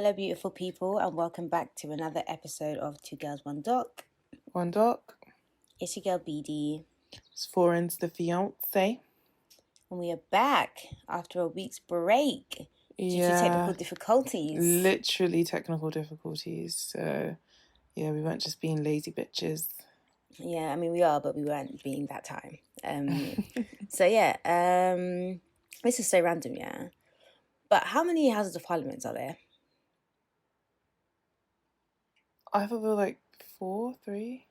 Hello, beautiful people, and welcome back to another episode of Two Girls, One Doc. One Doc. It's your girl, BD. It's Foreign's the fiance. And we are back after a week's break due to technical difficulties. Literally technical difficulties. So, yeah, we weren't just being lazy bitches. Yeah, I mean, we are, but we weren't being that time. This is so random, yeah. But how many Houses of Parliaments are there? I thought there were like 4, 3.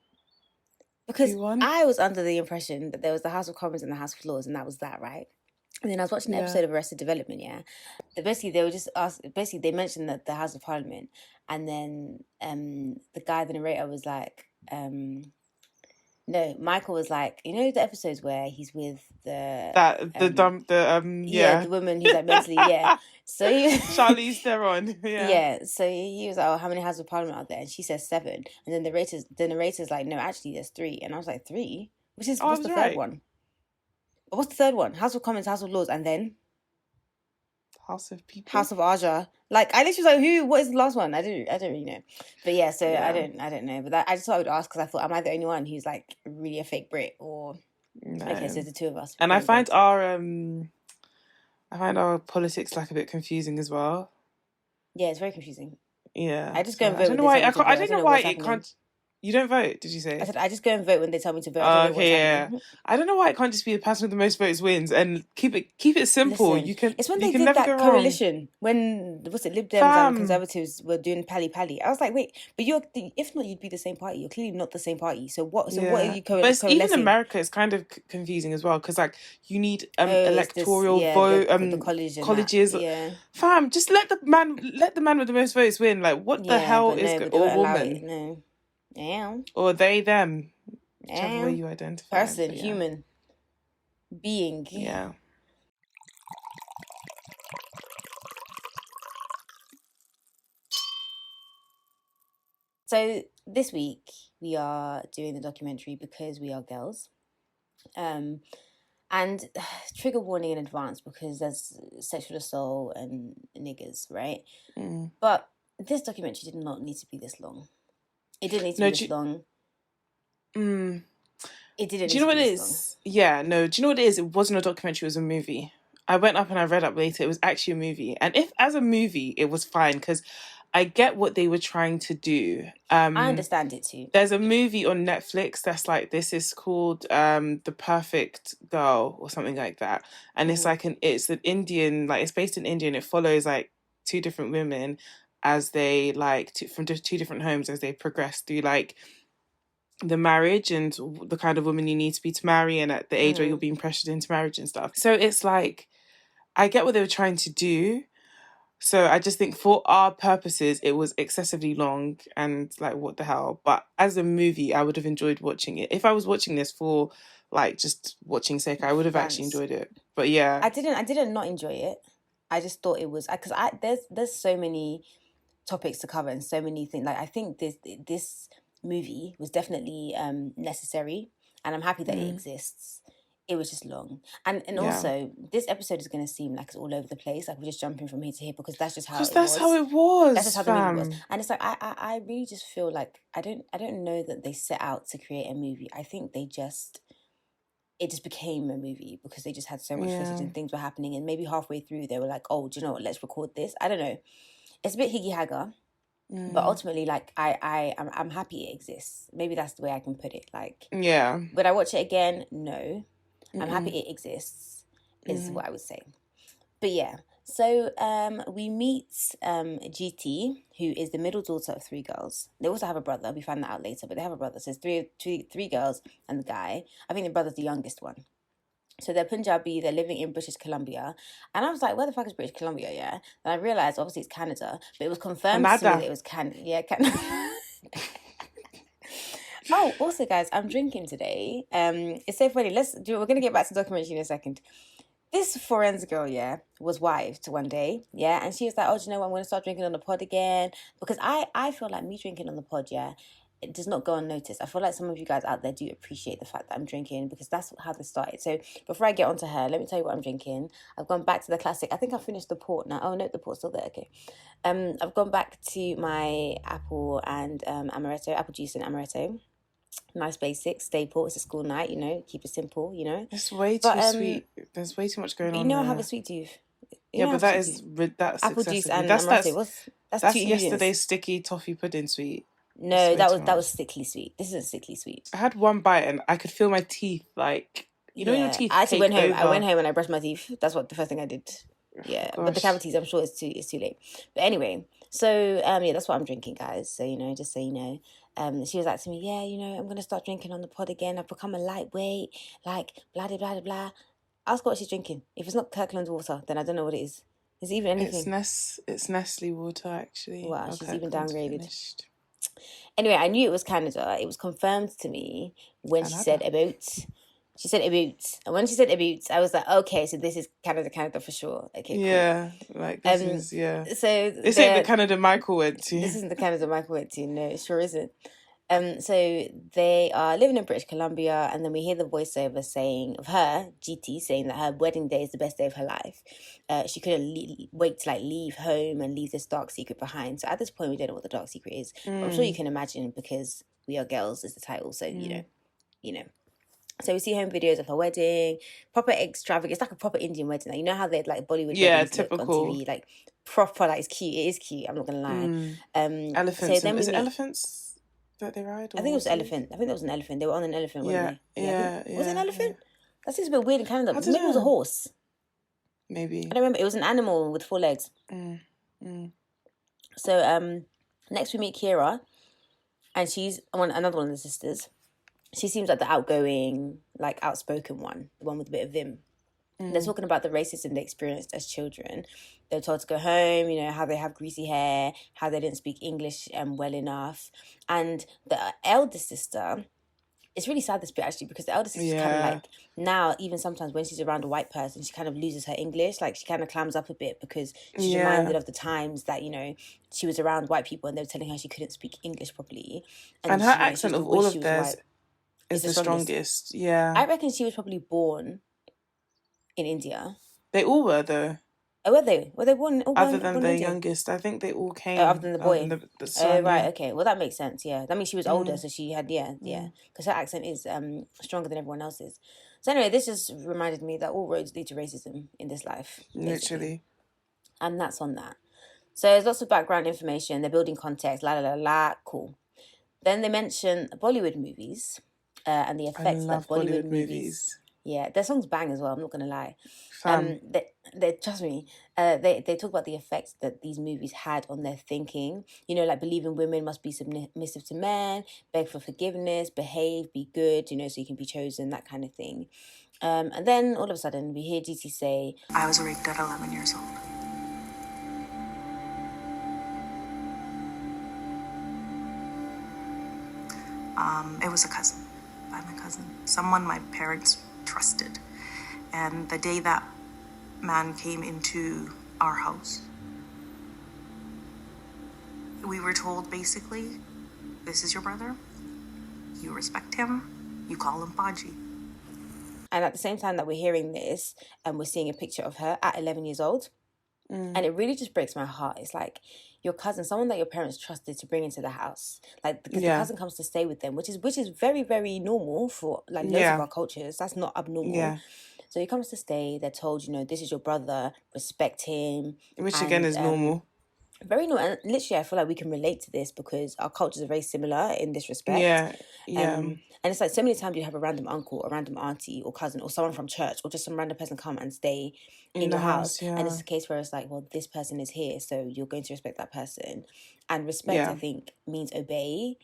Because 2, 1. I was under the impression that there was the House of Commons and the House of Lords, and that was that, right? And then I was watching an episode of Arrested Development, yeah. Basically, they were just they mentioned that the House of Parliament, and then the guy, the narrator, was like, no, Michael was like, you know the episodes where he's with the woman who's like mentally, yeah. So Charlize Theron, yeah. Yeah, so he was like, oh, how many Houses of Parliament are there? And she says 7. And then the narrator's like, no, actually there's 3. And I was like, 3? What's the third one? What's the third one? House of Commons, House of Lords, and then? House of People. House of Aja. Like, I literally was like, what is the last one? I don't really know. But yeah, so yeah. I don't know. But I just thought I would ask because I thought, am I the only one who's like really a fake Brit? Or no. Okay, so it's the two of us. And I find our politics like a bit confusing as well. Yeah, it's very confusing. Yeah. I just go and vote. I don't know why it can't. You don't vote, did you say? I said, I just go and vote when they tell me to vote. I don't know why it can't just be the person with the most votes wins and keep it simple. Listen, it's when they did that coalition when Lib Dems and Conservatives were doing pally. I was like, wait, but if not, you'd be the same party. You're clearly not the same party. So what are you coalescing? But even in America, it's kind of confusing as well because like you need electoral vote, the colleges. Yeah. Fam, just let the man with the most votes win. Like what the hell is or woman? No. Yeah. Or they, them. Whichever way you identify. Person, human. Being. Yeah. So this week we are doing the documentary Because We Are Girls. And trigger warning in advance because there's sexual assault and niggers, right? Mm. But this documentary did not need to be this long. It didn't need to be this long. It didn't. Do you know what it is? Yeah, no. Do you know what it is? It wasn't a documentary. It was a movie. I went up and I read up later. It was actually a movie. And if as a movie, it was fine because I get what they were trying to do. I understand it too. There's a movie on Netflix that's like this. Is called The Perfect Girl or something like that. And it's like it's an Indian, like it's based in India and it follows like 2 different women as they from 2 different homes as they progress through like the marriage and the kind of woman you need to be to marry and at the age where you're being pressured into marriage and stuff. So it's like, I get what they were trying to do. So I just think for our purposes, it was excessively long and like, what the hell? But as a movie, I would have enjoyed watching it. If I was watching this for like just watching sake, I would have actually enjoyed it. But yeah. I didn't not enjoy it. I just thought it was, because there's so many topics to cover and so many things. Like I think this movie was definitely necessary, and I'm happy that it exists. It was just long, and also this episode is going to seem like it's all over the place. Like we're just jumping from here to here because that's just how it was. That's how it was. That's just how the movie was, and it's like I really just feel like I don't know that they set out to create a movie. I think it just became a movie because they just had so much footage and things were happening, and maybe halfway through they were like, oh, do you know what? Let's record this. I don't know. It's a bit higgy-hagger. But ultimately, like, I'm happy it exists. Maybe that's the way I can put it. Like, yeah. Would I watch it again? No. I'm happy it exists, is what I would say. But yeah, so we meet GT, who is the middle daughter of 3 girls. They also have a brother. We find that out later, but they have a brother. So it's three girls and the guy. I think the brother's the youngest one. So they're Punjabi, they're living in British Columbia. And I was like, where the fuck is British Columbia, yeah? And I realised, obviously, it's Canada. But it was confirmed to me that it was Canada. Yeah, Canada. Oh, also, guys, I'm drinking today. It's so funny. We're going to get back to the documentary in a second. This foreign girl, yeah, was wived one day, yeah? And she was like, oh, do you know what? I'm going to start drinking on the pod again. Because I feel like me drinking on the pod, yeah, it does not go unnoticed. I feel like some of you guys out there do appreciate the fact that I'm drinking, because that's how this started. So before I get onto her, let me tell you what I'm drinking. I've gone back to the classic. I think I finished the port now. Oh no, the port's still there. Okay. I've gone back to my apple and amaretto, apple juice and amaretto. Nice basic staple. It's a school night, keep it simple, It's way But too sweet. There's way too much going you on know I there. have a sweet tooth. Yeah, but that Sweet is tooth. that's Apple juice excessively. and amaretto. That's That's two ingredients. yesterday's sticky toffee pudding sweet. No, that was sickly sweet. This isn't sickly sweet. I had one bite and I could feel my teeth, like, your teeth. I actually went home. Over. I went home and I brushed my teeth. That's what the first thing I did. Yeah, but the cavities, I'm sure it's too late. But anyway, so yeah, that's what I'm drinking, guys. So just so you know. She was like to me, yeah, I'm gonna start drinking on the pod again. I've become a lightweight, like blah blah blah blah. Ask her what she's drinking. If it's not Kirkland water, then I don't know what it is. Is it even anything? It's Nestle water, actually. Wow, she's even downgraded. Finished. Anyway, I knew it was Canada. It was confirmed to me when Canada. She said about. She said about, and when she said about, I was like, okay, so this is Canada for sure. Okay, cool. Yeah, like this is So this ain't the Canada Michael went to. This isn't the Canada Michael went to. No, it sure isn't. So they are living in British Columbia, and then we hear the voiceover saying of her, GT, saying that her wedding day is the best day of her life. She couldn't wait to leave home and leave this dark secret behind. So at this point, we don't know what the dark secret is. But I'm sure you can imagine, because We Are Girls is the title. So you know. So we see home videos of her wedding, proper extravagant. It's like a proper Indian wedding. You know how they Bollywood weddings typical. Look on TV, proper. It's cute. It is cute. I'm not gonna lie. Elephants. So is it elephants that they ride? I think it was elephant. I think that was an elephant. They were on an elephant. Weren't they? Yeah. Was it an elephant? That seems a bit weird in Canada. Maybe it was a horse. Maybe. I don't remember. It was an animal with 4 legs. So next we meet Kiera, and she's another one of the sisters. She seems like the outgoing, outspoken one, the one with a bit of vim. They're talking about the racism they experienced as children. They're told to go home, how they have greasy hair, how they didn't speak English well enough. And the eldest sister, it's really sad, this bit, actually, because the eldest sister kind of now, even sometimes when she's around a white person, she kind of loses her English. She kind of clams up a bit, because she's reminded of the times that, she was around white people and they were telling her she couldn't speak English properly. And her accent of all of theirs is the strongest. Yeah. I reckon she was probably born in India. They all were, though. Oh, were they? Were they born? Other than the youngest, I think they all came. Other than the boy. The son, right. Okay. Well, that makes sense. Yeah. That means she was older, so she had because her accent is stronger than everyone else's. So anyway, this just reminded me that all roads lead to racism in this life. Basically. Literally. And that's on that. So there's lots of background information. They're building context. Cool. Then they mention Bollywood movies. And the effects that Bollywood movies. Yeah, their songs bang as well. I'm not gonna lie. They trust me. They talk about the effects that these movies had on their thinking. Believing women must be submissive to men, beg for forgiveness, behave, be good. So you can be chosen, that kind of thing. And then all of a sudden we hear GT say, "I was raped at 11 years old." It was a cousin. By my cousin, someone my parents trusted. And the day that man came into our house, we were told, basically, this is your brother, you respect him, you call him Paji. And at the same time that we're hearing this, and we're seeing a picture of her at 11 years old, and it really just breaks my heart. It's like your cousin, someone that your parents trusted to bring into the house, because the cousin comes to stay with them, which is very, very normal for loads of our cultures. That's not abnormal. Yeah. So he comes to stay. They're told, this is your brother. Respect him. Which again is normal. Very normal. And literally, I feel like we can relate to this because our cultures are very similar in this respect. Yeah. And it's so many times you have a random uncle, a random auntie or cousin or someone from church or just some random person come and stay in your house. And it's a case where it's this person is here, so you're going to respect that person. And respect, I think, means obey.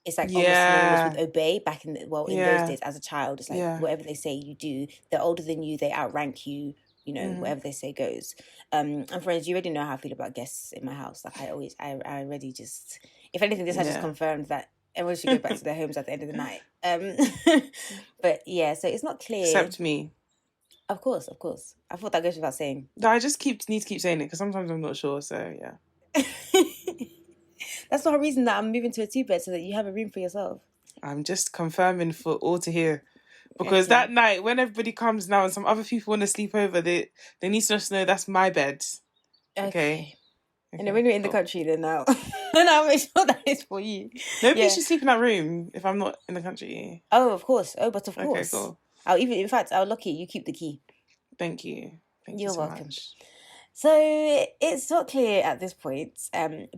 It's almost synonymous with obey back in those days as a child. It's whatever they say you do. They're older than you, they outrank you. Whatever they say goes. And friends, you already know how I feel about guests in my house. I already just, if anything, this has just confirmed that everyone should go back to their homes at the end of the night. But yeah, so it's not clear. Except me. Of course. I thought that goes without saying. No, I just need to keep saying it because sometimes I'm not sure. So yeah. That's the whole reason that I'm moving to a 2-bed, so that you have a room for yourself. I'm just confirming for all to hear. Because Okay. that night, when everybody comes now and some other people want to sleep over, they need to just know that's my bed. Okay. And then when you're in the country, then now, then I'll make sure that it's for you. Nobody should sleep in that room if I'm not in the country. Oh, of course. Oh, but of Okay, course. cool. In fact, I'll lock it. You keep the key. Thank you. You're so welcome. much. So it's not clear at this point,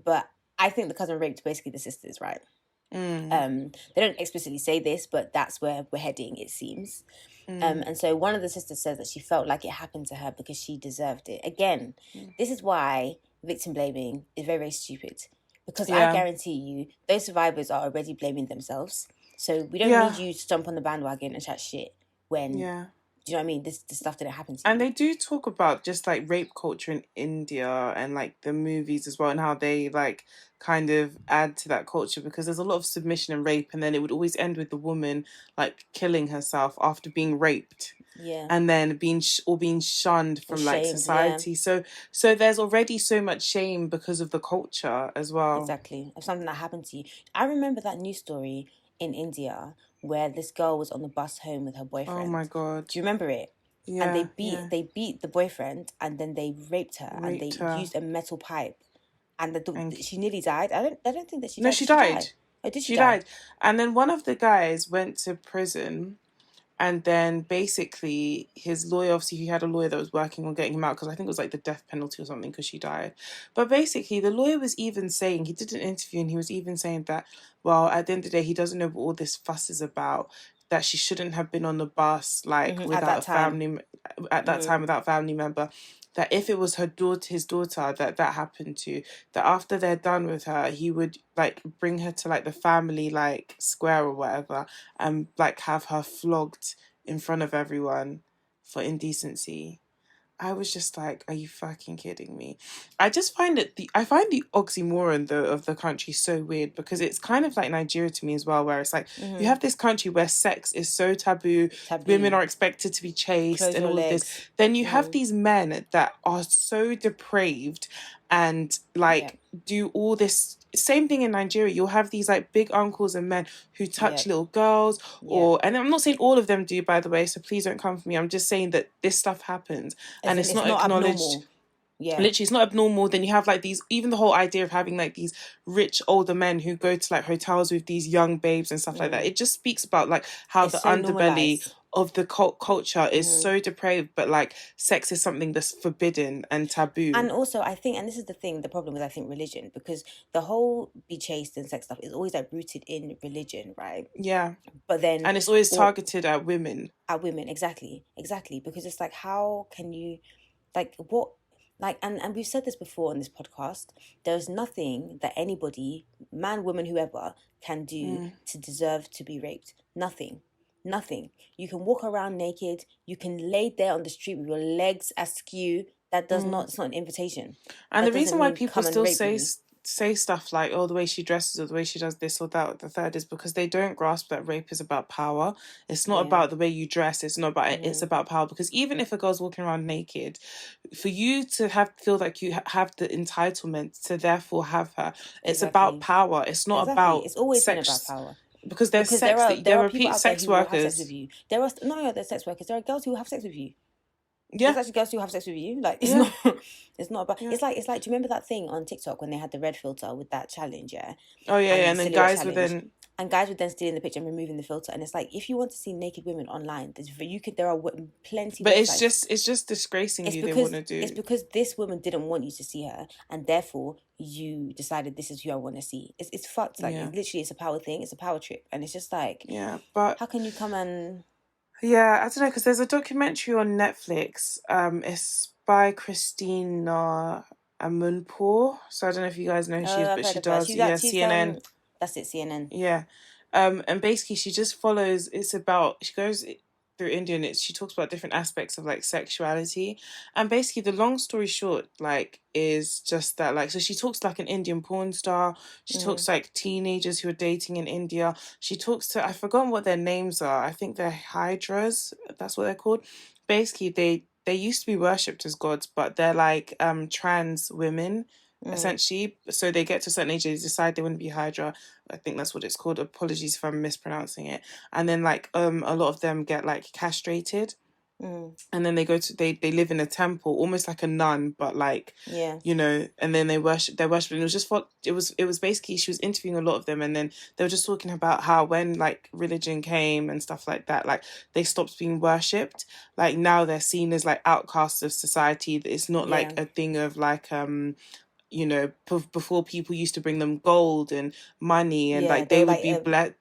but I think the cousin raped basically the sisters, right? They don't explicitly say this, but that's where we're heading, it seems. And so one of the sisters says that she felt like it happened to her because she deserved it. Again, this is why victim blaming is very, very stupid. Because I guarantee you, those survivors are already blaming themselves. So we don't need you to jump on the bandwagon and chat shit when... Yeah. Do you know what I mean? This stuff didn't happen to you. And they do talk about just like rape culture in India and like the movies as well, and how they like kind of add to that culture, because there's a lot of submission and rape, and then it would always end with the woman like killing herself after being raped. Yeah. And then being shunned from like society. Yeah. So there's already so much shame because of the culture as well. Exactly. Of something that happened to you. I remember that news story in India where this girl was on the bus home with her boyfriend. Oh my God. Do you remember it? Yeah. And they beat the boyfriend, and then they raped her. Used a metal pipe, and she nearly died. I don't think that she died. No, she died. Oh, did she died? And then one of the guys went to prison. And then basically his lawyer, obviously he had a lawyer that was working on getting him out, because I think it was like the death penalty or something because she died. But basically the lawyer was even saying, he did an interview and he was even saying that, well, at the end of the day, he doesn't know what all this fuss is about, that she shouldn't have been on the bus like without a family, at that time without a family member. That if it was his daughter that happened to, that after they're done with her, he would like bring her to like the family like square or whatever, and like have her flogged in front of everyone for indecency. I was just like, are you fucking kidding me? I just find the oxymoron though of the country so weird, because it's kind of like Nigeria to me as well, where it's like you have this country where sex is so taboo. Women are expected to be chaste. Close and all of this. Then you have these men that are so depraved and like do all this. Same thing in Nigeria. You'll have these like big uncles and men who touch little girls, and I'm not saying all of them do, by the way, so please don't come for me. I'm just saying that this stuff happens and it's not acknowledged. Abnormal. Yeah, literally, it's not abnormal. Then you have like these, even the whole idea of having like these rich older men who go to like hotels with these young babes and stuff like that. It just speaks about like how the underbelly of the culture is so depraved, but like sex is something that's forbidden and taboo. And also I think, and this is the problem with I think religion, because the whole be chaste and sex stuff is always like rooted in religion, right? Yeah. But then, and it's always targeted at women. Exactly, because it's like, how can you like what like, and we've said this before on this podcast, there's nothing that anybody, man, woman, whoever, can do to deserve to be raped. Nothing. You can walk around naked. You can lay there on the street with your legs askew. That does not. It's not an invitation. And the reason why people still say stuff like, oh, the way she dresses or the way she does this or that or the third, is because they don't grasp that rape is about power. It's not about the way you dress. It's not about it's about power. Because even if a girl's walking around naked, for you to feel like you have the entitlement to therefore have her, it's about power. It's not about It's always sex. Been about power. Because there are repeat sex workers. With you. There's sex workers. There are girls who will have sex with you. Yeah. There's actually girls who have sex with you. Like, it's not about... Yeah. It's like, do you remember that thing on TikTok when they had the red filter with that challenge, yeah? Oh, yeah, and then guys would then... And guys would then steal in the picture and removing the filter. And it's like, if you want to see naked women online, there are plenty... But it's just disgracing you, they want to do. It's because this woman didn't want you to see her, and therefore you decided this is who I want to see. It's fucked. Like, it's a power thing. It's a power trip. And it's just like... Yeah, but... How can you come and... Yeah, I don't know, because there's a documentary on Netflix. It's by Christina Amunpour. So I don't know if you guys know who she is, but she does. CNN. That's it, CNN. Yeah. And basically she just follows, she goes through India and she talks about different aspects of like sexuality. And basically the long story short, like, is just that, like, so she talks like an Indian porn star. She talks like teenagers who are dating in India. She talks to, I've forgotten what their names are. I think they're hydras. That's what they're called. Basically, they used to be worshipped as gods, but they're like trans women essentially. So they get to a certain age, they decide they want to be Hydra. I think that's what it's called. Apologies if I'm mispronouncing it. And then like a lot of them get like castrated. And then they go to they live in a temple, almost like a nun, but like you know, and then they're worshiping. And it was just it was basically, she was interviewing a lot of them, and then they were just talking about how when like religion came and stuff like that, like they stopped being worshipped. Like now they're seen as like outcasts of society. It's not like a thing of like you know, before people used to bring them gold and money, and like they would be blessed.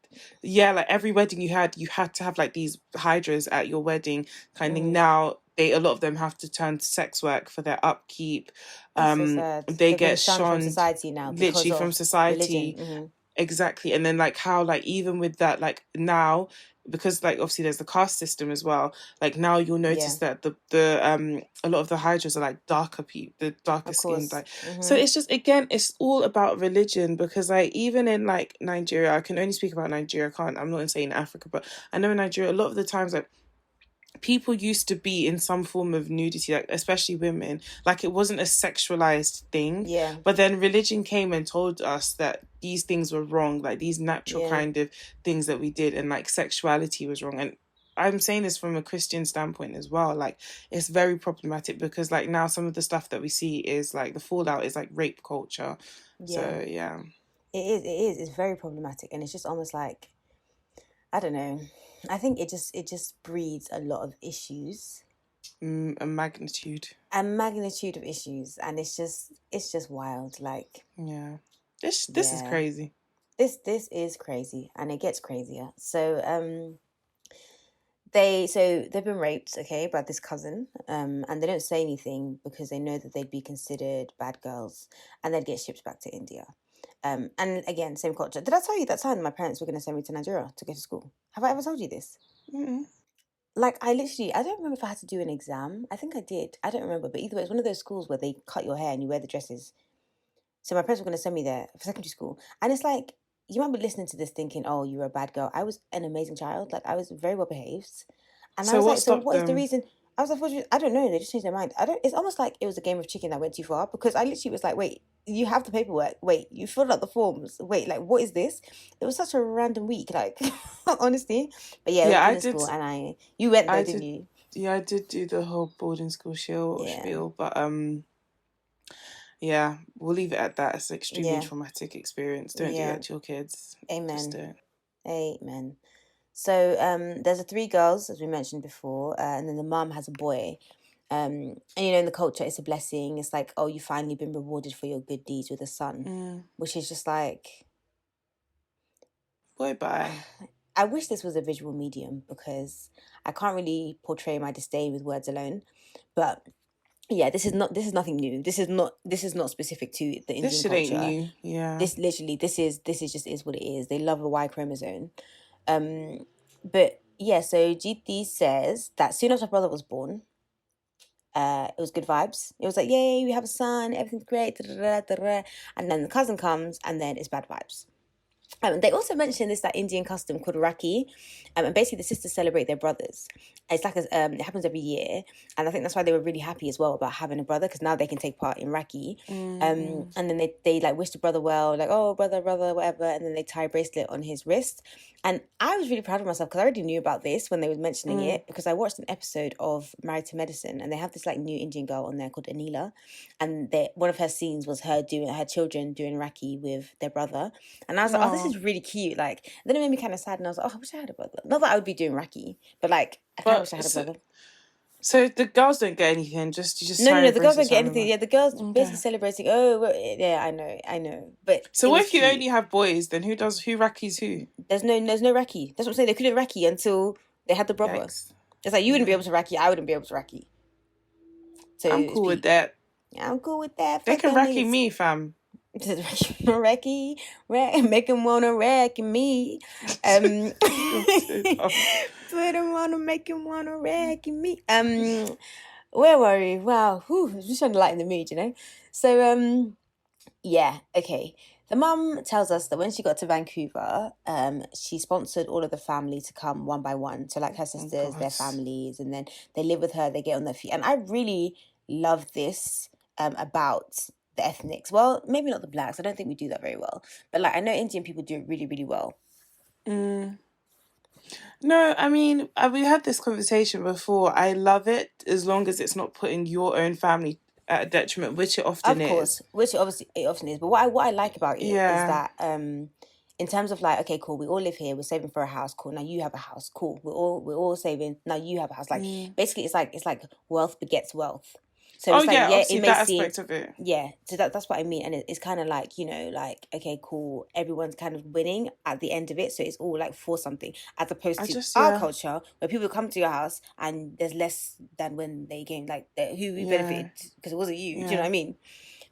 Yeah, like every wedding you had to have like these hydras at your wedding kind of. Now a lot of them have to turn to sex work for their upkeep. So sad. They get shunned from shunned society now, literally from society. Exactly. And then like how like even with that, like now, because like obviously there's the caste system as well, like now you'll notice that the a lot of the hydras are like darker people, the darker skinned, like so it's just, again, it's all about religion. Because like even in like Nigeria, I can only speak about Nigeria, I'm not saying Africa, but I know in Nigeria a lot of the times like people used to be in some form of nudity, like especially women, like it wasn't a sexualized thing. But then religion came and told us that these things were wrong, like these natural kind of things that we did, and like sexuality was wrong. And I'm saying this from a Christian standpoint as well. Like it's very problematic, because like now some of the stuff that we see is like the fallout is like rape culture. So it is it's very problematic, and it's just almost like, I don't know, I think it just breeds a lot of issues. A magnitude of issues, and it's just wild. Like this is crazy. This is crazy, and it gets crazier. So they've been raped, okay, by this cousin, and they don't say anything because they know that they'd be considered bad girls, and they'd get shipped back to India. And again, same culture. Did I tell you that time my parents were going to send me to Nigeria to go to school? Have I ever told you this? Like, I don't remember if I had to do an exam. I think I did. I don't remember. But either way, it's one of those schools where they cut your hair and you wear the dresses. So my parents were going to send me there for secondary school. And it's like, you might be listening to this thinking, oh, you were a bad girl. I was an amazing child. Like, I was very well behaved. And so I was what like, stopped so what is the them? reason? I was like, I don't know. They just changed their mind. It's almost like it was a game of chicken that went too far, because I literally was like, wait, you have the paperwork. Wait, you filled out the forms. Wait, like, what is this? It was such a random week, like, honestly. But I did school, and you went there, didn't you? Yeah, I did do the whole boarding school spiel, but yeah, we'll leave it at that. It's an extremely traumatic experience. Don't do that to your kids. Amen. Just don't. Amen. So there's the 3 girls, as we mentioned before, and then the mum has a boy. And you know, in the culture, it's a blessing. It's like, oh, you've finally been rewarded for your good deeds with a son, which is just like, bye. I wish this was a visual medium, because I can't really portray my disdain with words alone. But yeah, this is nothing new. This is not specific to the Indian culture. This shit ain't new. Yeah. This just is what it is. They love a Y chromosome. But yeah, so GT says that soon after her brother was born, it was good vibes. It was like, yay, we have a son, everything's great, and then the cousin comes, and then it's bad vibes. They also mentioned that Indian custom called Rakhi, and basically the sisters celebrate their brothers. It's like it happens every year, and I think that's why they were really happy as well about having a brother, because now they can take part in Rakhi. And then they like wish the brother well, like, oh, brother, whatever, and then they tie a bracelet on his wrist. And I was really proud of myself, because I already knew about this when they were mentioning it, because I watched an episode of Married to Medicine, and they have this like new Indian girl on there called Anila, and one of her scenes was her children doing Rakhi with their brother, and I was like, oh, this is really cute. Like, then it made me kind of sad, and I was like, oh, I wish I had a brother. Not that I would be doing Rakhi, but like, I kind of wish I had a brother. So the girls don't get anything. You just no, the girls don't get anything. Yeah, the girls basically celebrating. Oh, well, yeah, I know. But so what if you only have boys? Then who Rakhis who? There's no Rakhi. That's what I'm saying. They couldn't Rakhi until they had the brother. Yikes. It's like you wouldn't be able to Rakhi. I wouldn't be able to Rakhi. So I'm cool with that. Yeah, I'm cool with that. They can Rakhi me, fam. Rakhi, make him wanna wreck me. Put him on to make him wanna wreck me. Where were we? Wow, I'm just trying to lighten the mood, you know. So yeah, okay. The mum tells us that when she got to Vancouver, she sponsored all of the family to come one by one. So like her sisters, their families, and then they live with her. They get on their feet, and I really love this about the ethnics. Well, maybe not the blacks. I don't think we do that very well. But like I know Indian people do it really, really well. No, I mean, we had this conversation before. I love it as long as it's not putting your own family at a detriment, which it often Of course, is. which obviously it often is. But what I like about it is Yeah. that in terms of like, okay, cool, we all live here, we're saving for a house, cool. Now you have a house, cool. We're all saving. Now you have a house. Like basically, it's like wealth begets wealth. So it's like yeah, obviously it may that seem aspect of it. yeah. So that's what I mean, and it's kind of like like okay, cool. Everyone's kind of winning at the end of it, so it's all like for something, as opposed to our culture where people come to your house and there's less than when they gain like who benefited because it wasn't you. Do you know what I mean?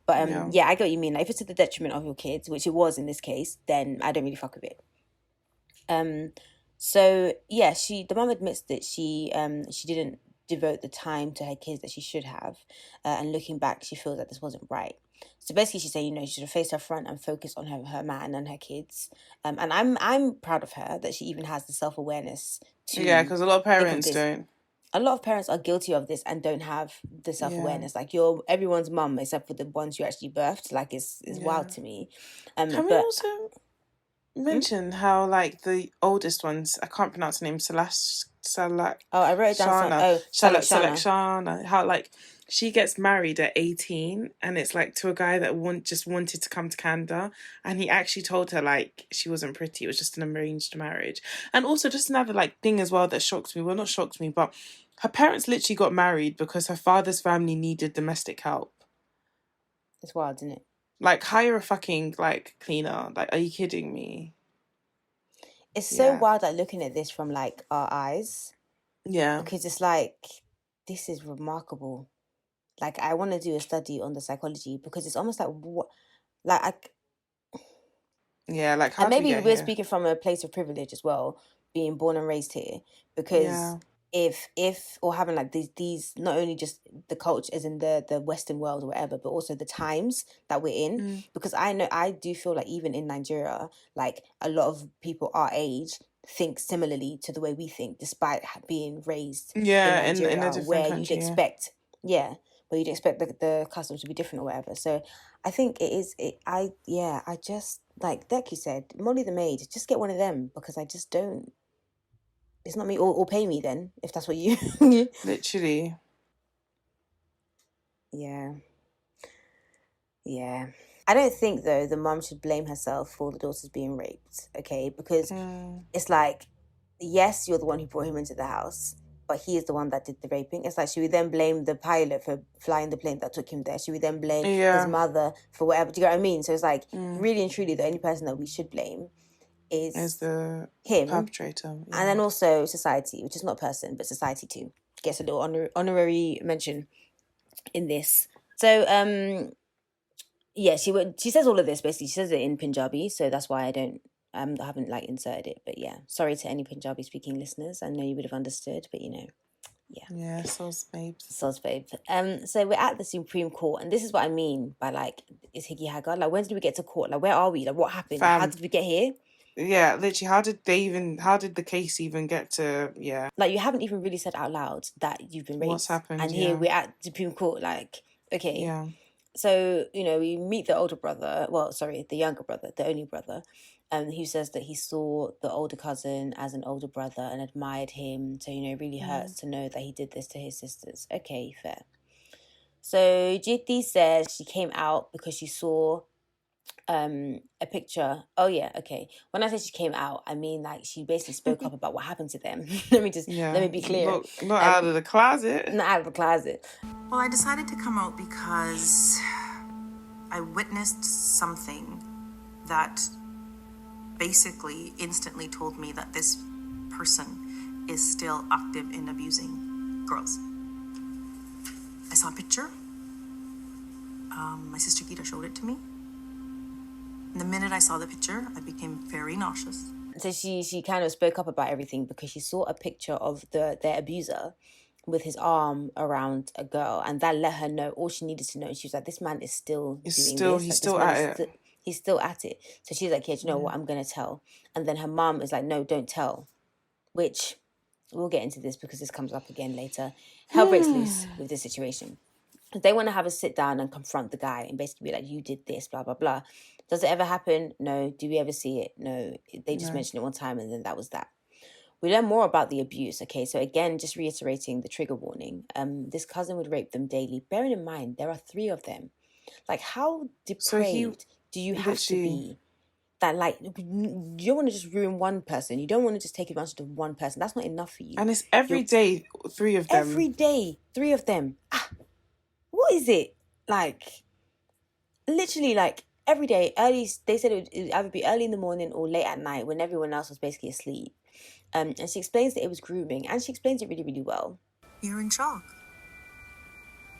But yeah, I get what you mean. Like if it's to the detriment of your kids, which it was in this case, then I don't really fuck with it. So yeah, the mom admits that she didn't devote the time to her kids that she should have, and looking back, she feels that this wasn't right. So basically, she's saying, she should have faced her front and focused on her man and her kids. And I'm proud of her that she even has the self-awareness to because a lot of parents don't. A lot of parents are guilty of this and don't have the self-awareness. Like you're everyone's mum except for the ones you actually birthed. Like it's wild to me. Can we also mention how like the oldest ones, I can't pronounce the name, I wrote it down. Salakshana. How like she gets married at 18 and it's like to a guy that just wanted to come to Canada, and he actually told her like she wasn't pretty, it was just an arranged marriage. And also just another like thing as well that shocked me, well not shocked me, but her parents literally got married because her father's family needed domestic help. It's wild, isn't it? Like hire a fucking like cleaner. Like, are you kidding me? It's so wild like looking at this from like our eyes. Yeah. Because it's like, this is remarkable. Like I want to do a study on the psychology because it's almost like what, like like how and maybe we're here? Speaking from a place of privilege as well, being born and raised here, because if or having like these not only just the culture as in the Western world or whatever, but also the times that we're in, because I do feel like even in Nigeria, like a lot of people our age think similarly to the way we think, despite being raised in Nigeria, in a different where country, you'd expect where you'd expect the customs to be different or whatever. So I think I just like Deku said, Molly the maid, just get one of them, because I just don't. It's not me, or pay me then if that's what you. Literally. Yeah. I don't think though the mum should blame herself for the daughters being raped. Okay, because it's like, yes, you're the one who brought him into the house, but he is the one that did the raping. It's like, should we then blame the pilot for flying the plane that took him there? Should we then blame his mother for whatever? Do you get what I mean? So it's like, really and truly, the only person that we should blame is the him, perpetrator. And then also society, which is not a person, but society too. Gets a little honorary mention in this. So, she says all of this, basically. She says it in Punjabi, so that's why I haven't like inserted it, but yeah, sorry to any Punjabi speaking listeners. I know you would have understood, but soz babes. So we're at the Supreme Court, and this is what I mean by like, is Higgy Haggard? Like, when did we get to court? Like, where are we? Like, what happened? How did we get here? Yeah, literally, how did the case even get to, like, you haven't even really said out loud that you've been raped. What's happened? And here we're at Supreme Court, like, okay. Yeah. So, we meet the younger brother, the only brother, who says that he saw the older cousin as an older brother and admired him. So, it really hurts to know that he did this to his sisters. Okay, fair. So, Jiti says she came out because she saw a picture. Oh yeah, okay. When I say she came out, I mean like she basically spoke up about what happened to them. Let me be clear. Not out of the closet. Not out of the closet. Well, I decided to come out because I witnessed something that basically instantly told me that this person is still active in abusing girls. I saw a picture. My sister Kiera showed it to me. And the minute I saw the picture, I became very nauseous. So she kind of spoke up about everything because she saw a picture of their abuser with his arm around a girl, and that let her know all she needed to know. She was like, this man is still He's still at it. He's still at it. So she's like, yeah, do you know what? I'm going to tell. And then her mum is like, no, don't tell. Which, we'll get into this because this comes up again later. Hell breaks loose with this situation. They want to have a sit down and confront the guy and basically be like, you did this, blah, blah, blah. Does it ever happen? No. Do we ever see it? No. They just mentioned it one time and then that was that. We learn more about the abuse. Okay, so again, just reiterating the trigger warning. This cousin would rape them daily. Bearing in mind, there are 3 of them. Like, how So he depraved do you have to literally, be? That, like, you don't want to just ruin one person. You don't want to just take advantage of one person. That's not enough for you. and it's every day 3 of them. Every day, 3 of them. What is it? Like, literally, like, every day, early, they said it would either be early in the morning or late at night when everyone else was basically asleep. And she explains that it was grooming, and she explains it really, really well. You're in shock.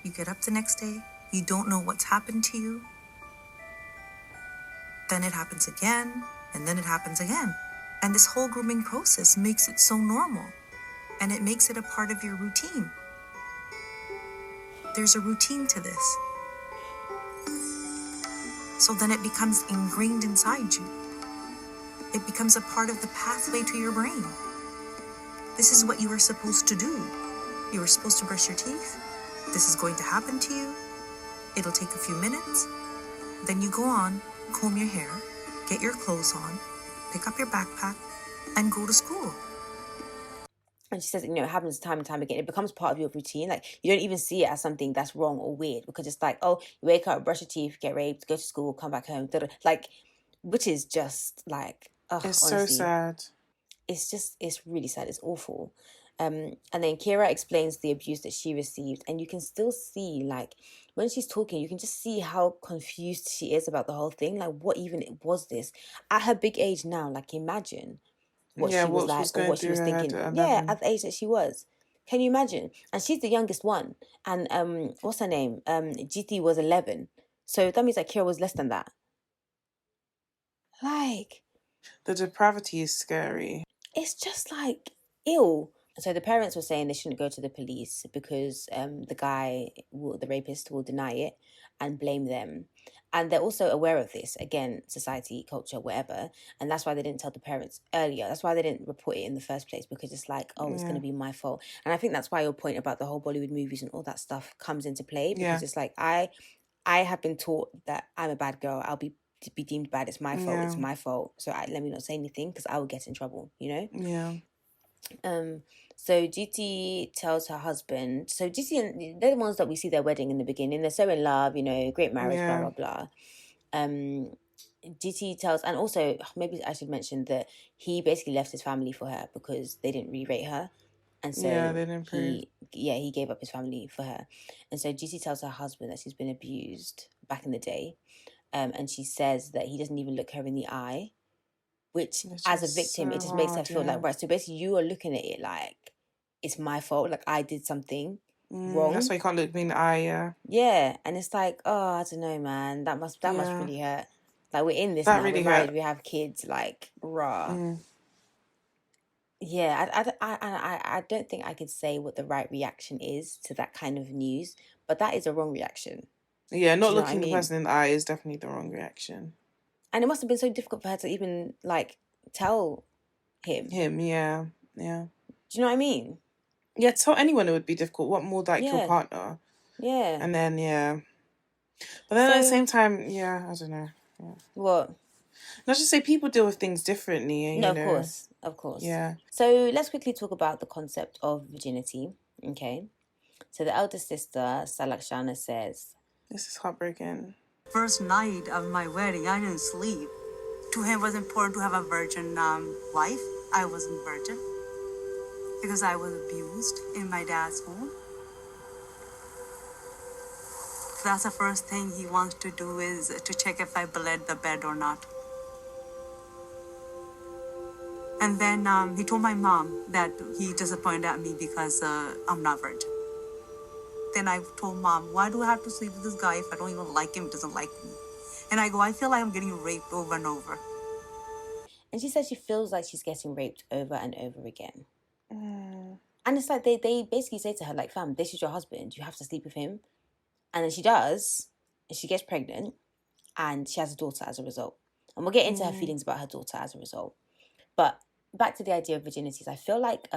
You get up the next day, you don't know what's happened to you. Then it happens again, and then it happens again. And this whole grooming process makes it so normal, and it makes it a part of your routine. There's a routine to this. So then it becomes ingrained inside you. It becomes a part of the pathway to your brain. This is what you are supposed to do. You are supposed to brush your teeth. This is going to happen to you. It'll take a few minutes. Then you go on, comb your hair, get your clothes on, pick up your backpack, and go to school. And she says, it happens time and time again. It becomes part of your routine. Like, you don't even see it as something that's wrong or weird because it's like, oh, you wake up, brush your teeth, get raped, go to school, come back home. Like, which is just like, It's honestly, so sad. It's really sad. It's awful. And then Kiera explains the abuse that she received. And you can still see, like, when she's talking, you can just see how confused she is about the whole thing. Like, what even was this? At her big age now, like, imagine what she was like or what she was thinking. Yeah, at the age that she was. Can you imagine? And she's the youngest one. And what's her name? GT was 11. So that means that Kiera was less than that. Like, The depravity is scary. it's just like ill. So the parents were saying they shouldn't go to the police because the rapist will deny it and blame them. And they're also aware of this, again, society, culture, whatever. And that's why they didn't tell the parents earlier. That's why they didn't report it in the first place, because it's like, oh, it's going to be my fault. And I think that's why your point about the whole Bollywood movies and all that stuff comes into play, because it's like, I have been taught that I'm a bad girl. I'll be deemed bad. It's my fault. It's my fault. So let me not say anything because I will get in trouble, Yeah. So GT tells her husband. So GT and they're the ones that we see their wedding in the beginning. They're so in love, great marriage, blah blah blah. GT tells, and also maybe I should mention that he basically left his family for her because they didn't re-rate her, and so they didn't prove. he gave up his family for her, and so GT tells her husband that she's been abused back in the day, and she says that he doesn't even look her in the eye. Which, as a victim, it just makes her feel like, right, so basically you are looking at it like, it's my fault, like I did something wrong. That's why you can't look me in the eye, yeah. Yeah, and it's like, oh, I don't know, man, that must really hurt. Like, we're in this now, we're married, we have kids, like, rah. Yeah, I don't think I could say what the right reaction is to that kind of news, but that is a wrong reaction. Yeah, not looking the person in the eye is definitely the wrong reaction. And it must have been so difficult for her to even, like, tell him. Yeah. Do you know what I mean? Yeah, tell anyone it would be difficult. What more like your partner? Yeah. And then, But then at the same time, I don't know. Yeah. What? Let's just say people deal with things differently. No, of course. Yeah. So let's quickly talk about the concept of virginity. Okay. So the eldest sister, Salakshana, says, this is heartbreaking. First night of my wedding, I didn't sleep. To him, it was important to have a virgin wife. I wasn't virgin because I was abused in my dad's home. So that's the first thing he wants to do, is to check if I bled the bed or not. And then he told my mom that he disappointed at me because I'm not virgin. Then I told Mom, why do I have to sleep with this guy if I don't even like him, doesn't like me? And I go, I feel like I'm getting raped over and over. And she says she feels like she's getting raped over and over again. And it's like they basically say to her, like, fam, this is your husband. You have to sleep with him. And then she does. And she gets pregnant. And she has a daughter as a result. And we'll get into her feelings about her daughter as a result. But back to the idea of virginities. I feel like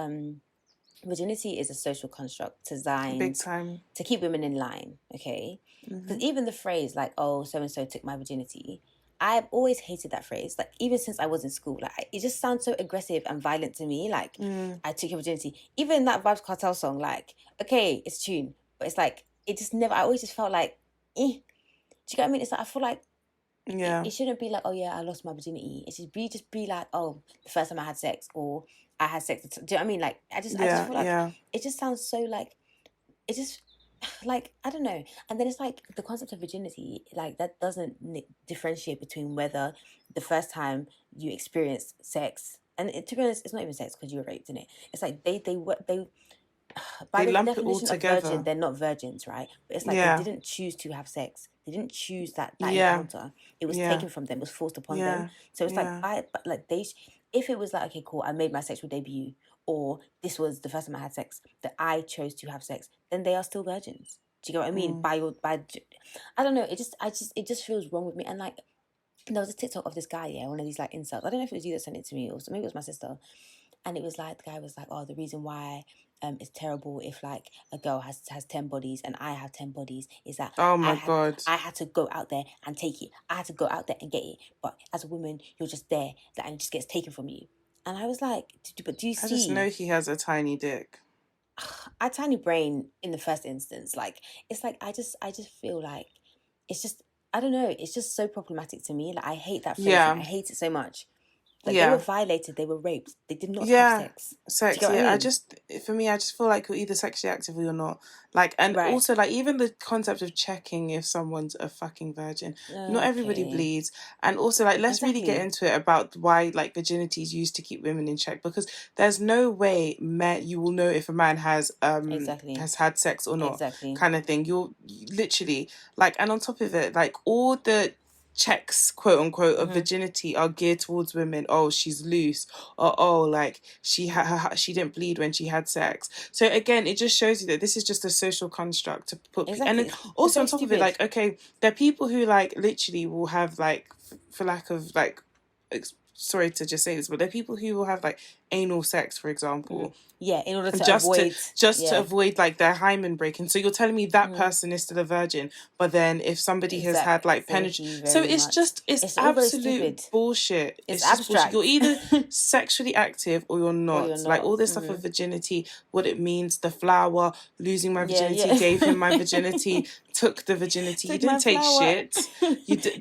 virginity is a social construct Big designed time. to keep women in line, okay? Because even the phrase like, oh, so and so took my virginity, I've always hated that phrase. Like, even since I was in school, like, it just sounds so aggressive and violent to me. Like, I took your virginity. Even that Vibes Cartel song, like, okay, it's tune, but it's like, it just never, I always just felt like, do you get what I mean? It's like, I feel like Yeah. it shouldn't be like, oh yeah, I lost my virginity. It should just be like, oh, the first time I had sex, or I had sex. Do you know what I mean? Like, I just feel like it just sounds so like, it just like, I don't know. And then it's like the concept of virginity, like that doesn't differentiate between whether the first time you experienced sex, and to be honest, it's not even sex because you were raped in it. It's like they by They the lump it all definition of together. virgin, they're not virgins, right? But it's like Yeah. they didn't choose to have sex. They didn't choose that Yeah. encounter. It was Yeah. taken from them. It was forced upon them. So it's Yeah. like if it was like, okay, cool, I made my sexual debut, or this was the first time I had sex, that I chose to have sex, then they are still virgins. Do you get what I mean? I don't know. It just feels wrong with me. And like, there was a TikTok of this guy, yeah, one of these like insults. I don't know if it was you that sent it to me, or maybe it was my sister. And it was like, the guy was like, oh, the reason why it's terrible if like a girl has 10 bodies and I have 10 bodies is that Oh my God. I had to go out there and take it. I had to go out there and get it. But as a woman, you're just there and it just gets taken from you. And I was like, but do you see? I just know he has a tiny dick. A tiny brain in the first instance. Like, it's like, I just feel like it's just, I don't know, it's just so problematic to me. Like, I hate that phrase. Yeah. I hate it so much. Like, they were violated, they were raped, they did not have sex. Sex, Do you get what I mean? For me, I just feel like you're either sexually active or you're not. Like, and also, like, even the concept of checking if someone's a fucking virgin. Not everybody bleeds. And also, like, let's really get into it about why, like, virginity is used to keep women in check. Because there's no way you will know if a man has had sex or not. Kind of thing. You'll literally, like, and on top of it, like, all the checks, quote unquote, of virginity are geared towards women. Oh, she's loose, or oh, like she didn't bleed when she had sex. So again, it just shows you that this is just a social construct to put. And then also on top of it, like, okay, there are people who like literally will have like, for lack of like, sorry to just say this, but there are people who will have like anal sex, for example. Yeah, in order to avoid... to avoid, like, their hymen breaking. So you're telling me that person is still a virgin, but then if somebody has had, like, penetration... So it's absolute bullshit. It's abstract. Bullshit. You're either sexually active or you're not. Like, all this stuff of virginity, what it means, the flower, losing my virginity, gave him my virginity, took the virginity. You didn't take shit.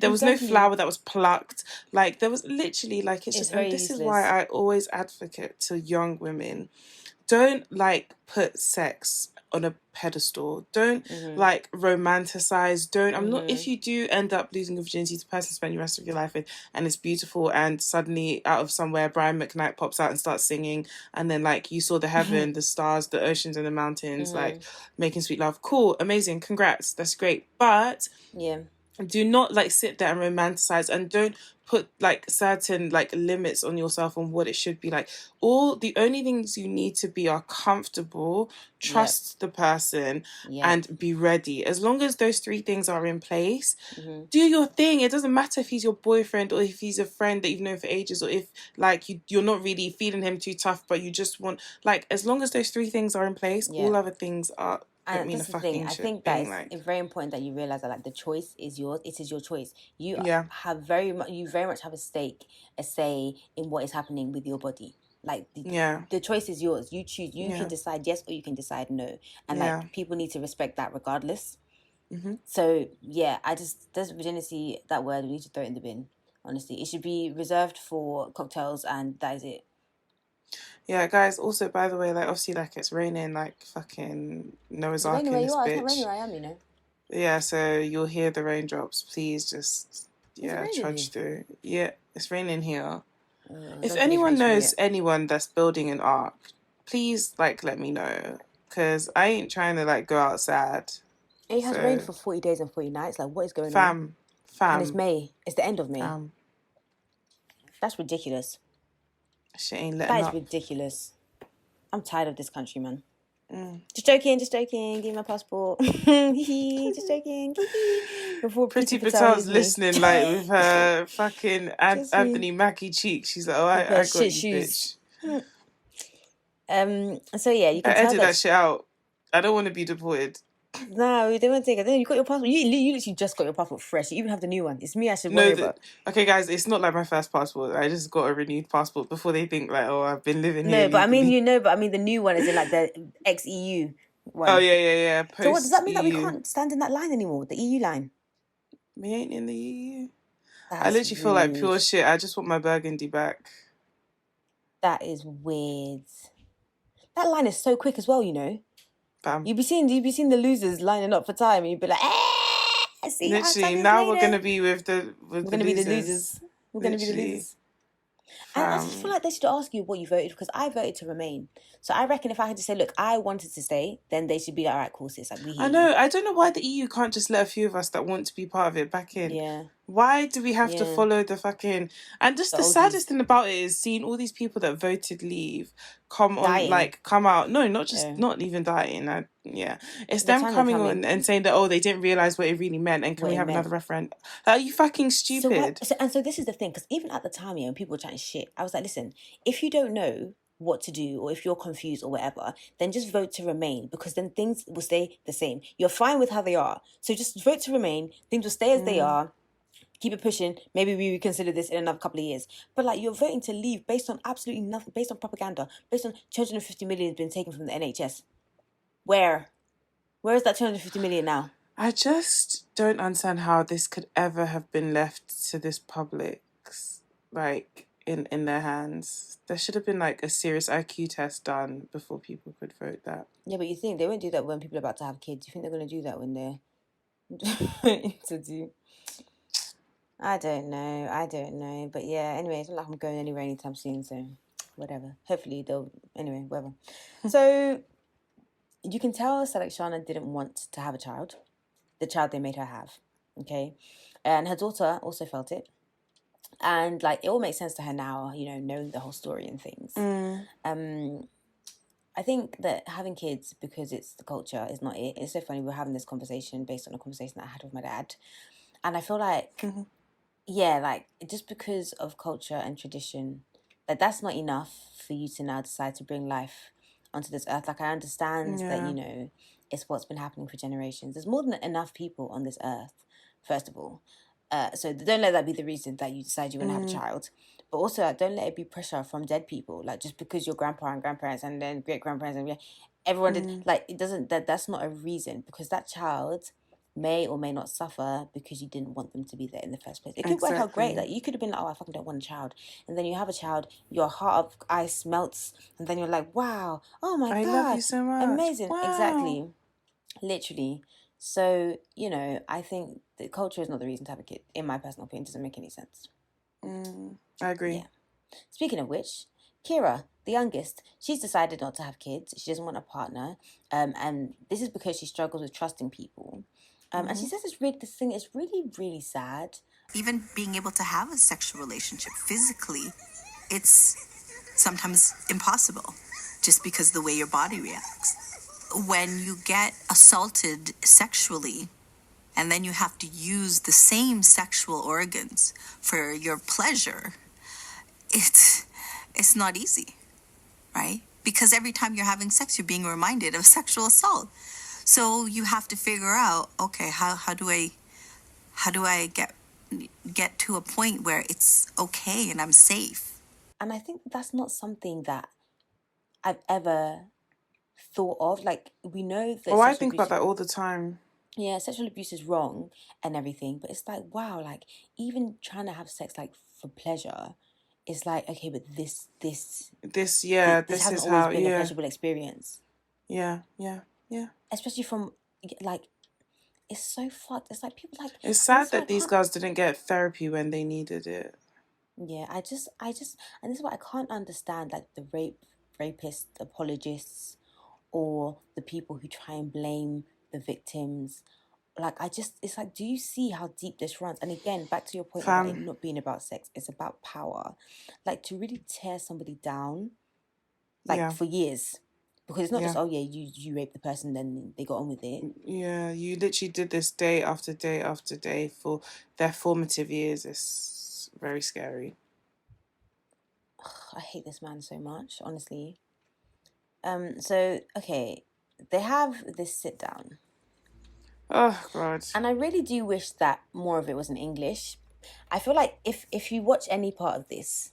There was no flower that was plucked. Like, there was literally, like, it's just... And this is why I always advocate to young women, don't like put sex on a pedestal. Don't like romanticize. Don't. I'm not. If you do end up losing your virginity to a person to spend the rest of your life with, and it's beautiful, and suddenly out of somewhere Brian McKnight pops out and starts singing, and then like you saw the heaven, the stars, the oceans, and the mountains, like making sweet love. Cool, amazing, congrats, that's great. But do not like sit there and romanticize, and don't put like certain like limits on yourself on what it should be like. The only things you need to be are comfortable, trust the person, and be ready. As long as those three things are in place, do your thing. It doesn't matter if he's your boyfriend or if he's a friend that you've known for ages, or if like you're not really feeling him too tough, but you just want, like, as long as those three things are in place, all other things are... And that's the thing. I think that it's very important that you realize that like the choice is yours. It is your choice. You have very much have a say in what is happening with your body. Like the choice is yours. You choose. You can decide yes or you can decide no. And like people need to respect that regardless. So there's virginity, that word, we need to throw it in the bin. Honestly, it should be reserved for cocktails, and that is it. Yeah, guys, also, by the way, like, obviously, like, it's raining, like, fucking Noah's Ark in this bitch. It's not raining where I am, you know. Yeah, so you'll hear the raindrops. Please just, trudge through. Yeah, it's raining here. If anyone knows anyone that's building an ark, please, like, let me know. Because I ain't trying to, like, go outside. It has rained for 40 days and 40 nights. Like, what is going on? And it's May. It's the end of May. That's ridiculous. Shit ain't letting up. That is ridiculous. I'm tired of this country, man. Just joking. Give me my passport. Just joking. Before Pretty Patel's listening, like, with her fucking Anthony Mackie cheek. She's like, oh, I got you, bitch. So yeah, you can I tell edit that shit out. I don't want to be deported. No, they won't take it. Then you got your passport. You literally just got your passport fresh. You even have the new one. It's me I should worry about. Okay, guys, it's not like my first passport. I just got a renewed passport before they think like, oh, I've been living here No, but I mean, legally. the new one is in like the ex-EU Oh one. yeah. So what does that Post mean that we EU. can't stand in that line anymore? The EU line. We ain't in the EU. I That's literally feel like rude. pure shit. I just want my burgundy back. That is weird. That line is so quick as well, you know. Bam. You'd be seeing the losers lining up for time, and you'd be like, see, Literally, now we're gonna be with the losers. We're gonna be the losers. And I just feel like they should ask you what you voted, because I voted to remain. So I reckon if I had to say, look, I wanted to stay, then they should be like, all right, cool, sis, like, we hear I know. you. I don't know why the EU can't just let a few of us that want to be part of it back in. Yeah. Why do we have to follow the fucking... And just the saddest thing about it is seeing all these people that voted leave come out. No, not even dying. It's them coming on and saying that, oh, they didn't realise what it really meant, and can we have another referendum? Are you fucking stupid? So this is the thing, because even at the time, when people were chatting shit, I was like, listen, if you don't know what to do, or if you're confused or whatever, then just vote to remain, because then things will stay the same. You're fine with how they are, so just vote to remain. Things will stay as they are. Keep it pushing. Maybe we reconsider this in another couple of years. But like, you're voting to leave based on absolutely nothing, based on propaganda, based on 250 million has been taken from the NHS. Where is that 250 million now? I just don't understand how this could ever have been left to this public's, like, in their hands. There should have been like a serious IQ test done before people could vote that. Yeah, but you think they won't do that when people are about to have kids? You think they're going to do that when they're to do? I don't know. But yeah, anyway, it's not like I'm going anywhere anytime soon, so whatever. Hopefully they'll... Anyway, whatever. So you can tell Shana didn't want to have a child. The child they made her have. Okay? And her daughter also felt it. And like, it all makes sense to her now, you know, knowing the whole story and things. I think that having kids, because it's the culture, is not it. It's so funny, we're having this conversation based on a conversation that I had with my dad. And I feel like... Yeah, like, just because of culture and tradition, that's not enough for you to now decide to bring life onto this earth. Like, I understand that, you know, it's what's been happening for generations. There's more than enough people on this earth, first of all. So don't let that be the reason that you decide you want to have a child. But also, don't let it be pressure from dead people. Like, just because your grandpa and grandparents and then great-grandparents and everyone did... Like, it doesn't... That's not a reason, because that child may or may not suffer because you didn't want them to be there in the first place. It could work out great. Like, you could have been like, oh, I fucking don't want a child. And then you have a child, your heart of ice melts, and then you're like, wow, oh my God. I love you so much. Amazing. Wow. Exactly. Literally. So, you know, I think the culture is not the reason to have a kid. In my personal opinion, it doesn't make any sense. I agree. Yeah. Speaking of which, Kiera, the youngest, she's decided not to have kids. She doesn't want a partner. And this is because she struggles with trusting people. And she says this thing is really, really sad. Even being able to have a sexual relationship physically, it's sometimes impossible just because the way your body reacts. When you get assaulted sexually, and then you have to use the same sexual organs for your pleasure, it's not easy, right? Because every time you're having sex, you're being reminded of sexual assault. So you have to figure out, okay, how do I get to a point where it's okay and I'm safe? And I think that's not something that I've ever thought of. Like, we know that... Oh, I think about that all the time. Yeah, sexual abuse is wrong and everything, but it's like, wow, like, even trying to have sex, like, for pleasure, it's like, okay, but this hasn't always been a pleasurable experience. Yeah. Especially from, like, it's so fucked. It's like, people like... It's sad that these girls didn't get therapy when they needed it. Yeah, I just, and this is what I can't understand, like, the rapist apologists, or the people who try and blame the victims. Like, it's like, do you see how deep this runs? And again, back to your point about it not being about sex, it's about power. Like, to really tear somebody down, like, for years. Because it's not just, oh yeah, you raped the person, then they got on with it. Yeah, you literally did this day after day after day for their formative years. It's very scary. I hate this man so much, honestly. So okay, they have this sit down, Oh God. and I really do wish that more of it was in English. I feel like if you watch any part of this,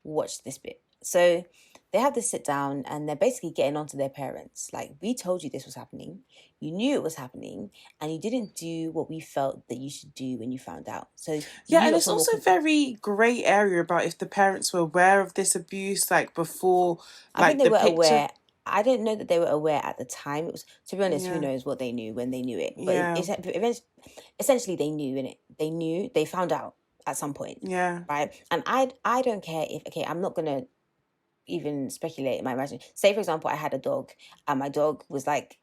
watch this bit. So they have this sit down and they're basically getting on to their parents. Like, we told you this was happening. You knew it was happening and you didn't do what we felt that you should do when you found out. So Yeah, you and lot it's can also walk. very grey area about if the parents were aware of this abuse, like before, I think like they the were picture. aware. I didn't know that they were aware at the time. It was, to be honest, who Yeah, knows what they knew when they knew it. But yeah, essentially they knew, innit? They knew, they found out at some point, yeah, right? And I don't care if, okay, I'm not gonna even speculate in my imagination. Say, for example, I had a dog and my dog was like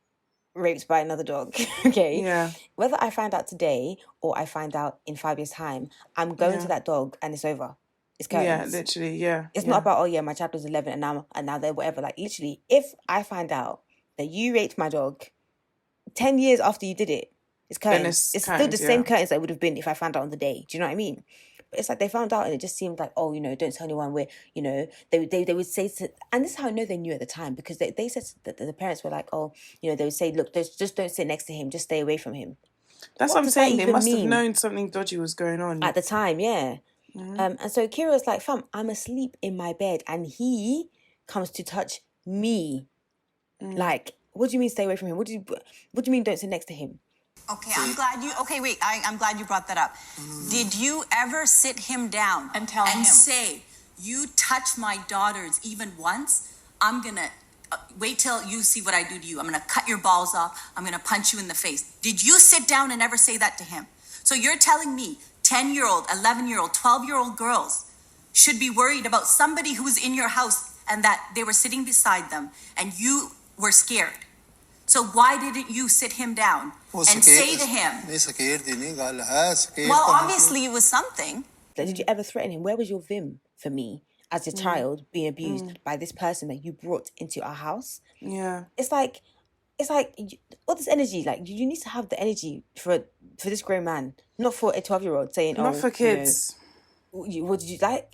raped by another dog. Okay. yeah, Whether I find out today or I find out in 5 years' time, I'm going to yeah, that dog and it's over. It's yeah, curtains. literally, yeah, It's not yeah. about, oh yeah, my child was 11 and now they're whatever. Like, literally, if I find out that you raped my dog 10 years after you did it, it's Then curtains. it's It's still the kind, same yeah. curtains that it would have been if I found out on the day. Do you know what I mean? But it's like they found out and it just seemed like, oh, don't tell anyone where, they would say to, and this is how I know they knew at the time, because they said that the parents were like, oh, they would say, look, just don't sit next to him, just stay away from him. That's What what I'm does that saying. They even must have mean? known something dodgy was going on. At the time, yeah. And so Kira's like, fam, I'm asleep in my bed and he comes to touch me. Like, what do you mean stay away from him? What do you mean don't sit next to him? Okay, I'm glad you brought that up. Did you ever sit him down And tell him. say, you touch my daughters even once, I'm gonna wait till you see what I do to you. I'm gonna cut your balls off. I'm gonna punch you in the face. Did you sit down and ever say that to him? So you're telling me 10-year-old, 11-year-old, 12-year-old girls should be worried about somebody who's in your house and that they were sitting beside them and you were scared. So why didn't you sit him down and say to him, well, obviously it was something. Like, did you ever threaten him? Where was your vim for me as a child being abused by this person that you brought into our house? Yeah. It's like all this energy. Like, you need to have the energy for this grown man, not for a 12-year-old saying, Not for kids. What did you like?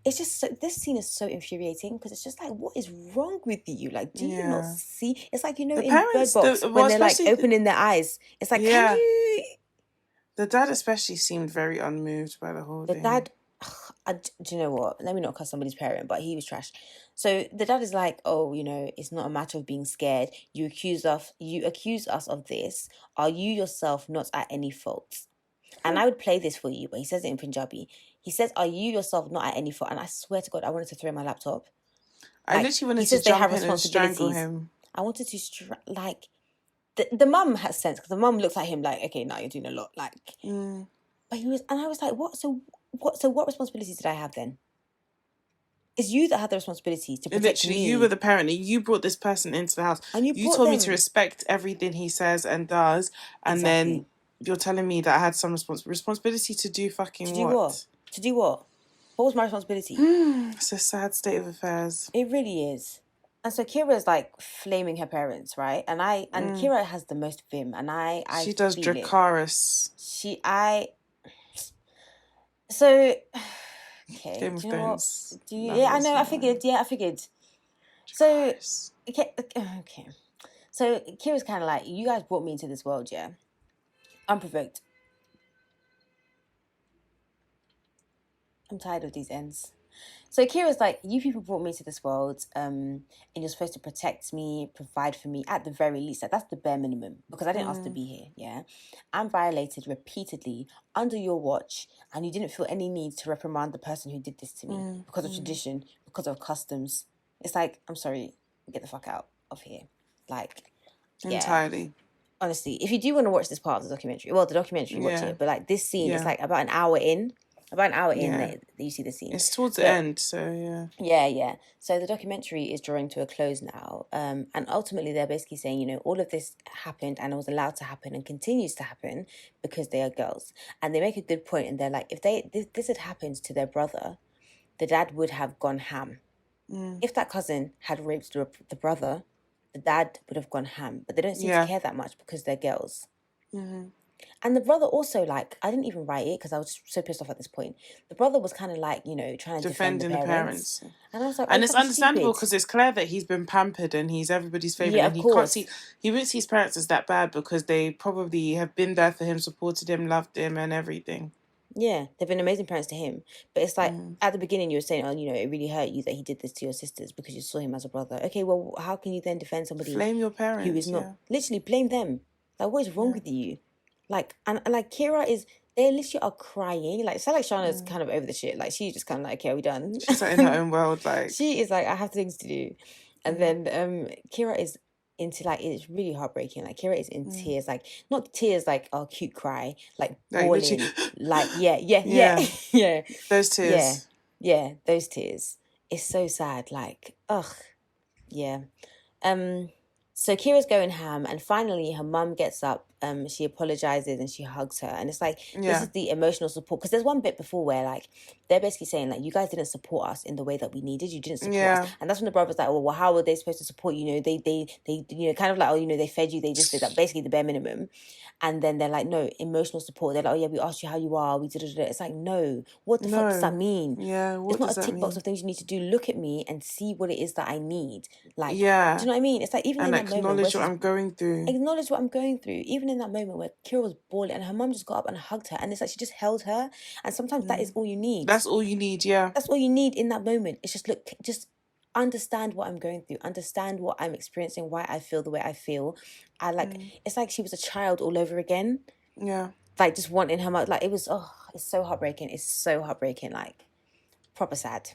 It's just this scene is so infuriating because it's just like, what is wrong with you? Like, do you not see? It's like, in parents, Bird Box, when they're like opening their eyes. It's like, Yeah. can you? The dad especially seemed very unmoved by the whole The thing. dad, do you know what? Let me not cuss somebody's parent, but he was trash. So the dad is like, oh, it's not a matter of being scared. You accuse us of this. Are you yourself not at any fault? And I would play this for you, but he says it in Punjabi. He says, are you yourself not at any fault? And I swear to God, I wanted to throw my laptop. I literally wanted to jump in and strangle him. I wanted to, the mum has sense, because the mum looks at him like, okay, now you're doing a lot. Like, but I was like, what? So what responsibilities did I have then? It's you that had the responsibility to protect Literally, me. you were the parent. You brought this person into the house. And you told me them. to respect everything he says and does. And then you're telling me that I had some responsibility to do fucking To do what? To do what? What was my responsibility? It's a sad state of affairs. It really is. And so Kiera's like flaming her parents, right? And Kiera has the most vim, and I she does feel Dracarys. So okay. Game of Thrones. I know. I figured. So okay. So Kiera's kind of like, you guys brought me into this world, yeah, unprovoked. I'm tired of these ends. So Kiera's like, you people brought me to this world, and you're supposed to protect me, provide for me, at the very least. Like, that's the bare minimum, because I didn't ask to be here, yeah? I'm violated repeatedly under your watch, and you didn't feel any need to reprimand the person who did this to me because of tradition, because of customs. It's like, I'm sorry, get the fuck out of here. Like, yeah. Entirely. Honestly, if you do want to watch this part of the documentary, watch it. But like this scene, it's like about an hour in that you see the scene. It's towards the end, so yeah. Yeah. So the documentary is drawing to a close now. And ultimately they're basically saying, all of this happened and it was allowed to happen and continues to happen because they are girls. And they make a good point, and they're like, if this had happened to their brother, the dad would have gone ham. If that cousin had raped the brother, the dad would have gone ham. But they don't seem to care that much because they're girls. And the brother also, like, I didn't even write it because I was so pissed off at this point. The brother was kind of like, you know, trying to defend the Defending parents. the parents. And I was like, And oh, it's fucking understandable stupid. because it's clear that he's been pampered and he's everybody's favourite. Yeah, And of he can't course. see, he wouldn't see his parents as that bad because they probably have been there for him, supported him, loved him and everything. Yeah, they've been amazing parents to him. But it's like, at the beginning you were saying, oh, you know, it really hurt you that he did this to your sisters because you saw him as a brother. Okay, well, how can you then defend somebody Blame your parents, who is not... yeah. Literally, blame them. Like, what is wrong with you? Like, and like, Kiera is... They literally are crying. Like, so like Shauna's kind of over the shit. Like, she's just kind of like, okay, are we done? She's like in her own world, like... She is like, I have things to do. And then Kiera is into, like, it's really heartbreaking. Like, Kiera is in tears. Like, not tears like, oh, cute cry. Like, bawling. literally... Like, yeah. Those tears. Yeah, those tears. It's so sad. Like, ugh. Yeah. So Kira's going ham, and finally her mum gets up. She apologizes and she hugs her, and it's like this is the emotional support. Because there's one bit before where like they're basically saying like, you guys didn't support us in the way that we needed. You didn't support us, and that's when the brother's like, well, how were they supposed to support you? You know, they you know, kind of like, oh, you know, they fed you. They just did that, basically the bare minimum. And then they're like, no, emotional support. They're like, oh yeah, we asked you how you are. We did it. It's like, no, what the fuck does that mean? Yeah, what it's not does a that tick box mean? of things you need to do. Look at me and see what it is that I need. Like, yeah, do you know what I mean? It's like, even and in that moment, acknowledge what I'm going through. Acknowledge what I'm going through. Even in that moment where Kira was bawling and her mum just got up and hugged her, and it's like she just held her. And sometimes that is all you need. That's all you need. Yeah, that's all you need in that moment. It's just, look, just understand what I'm going through, understand what I'm experiencing, why I feel the way I feel. I like it's like she was a child all over again. Yeah, like just wanting her mother. Like, it was, oh, it's so heartbreaking. It's so heartbreaking. Like, proper sad.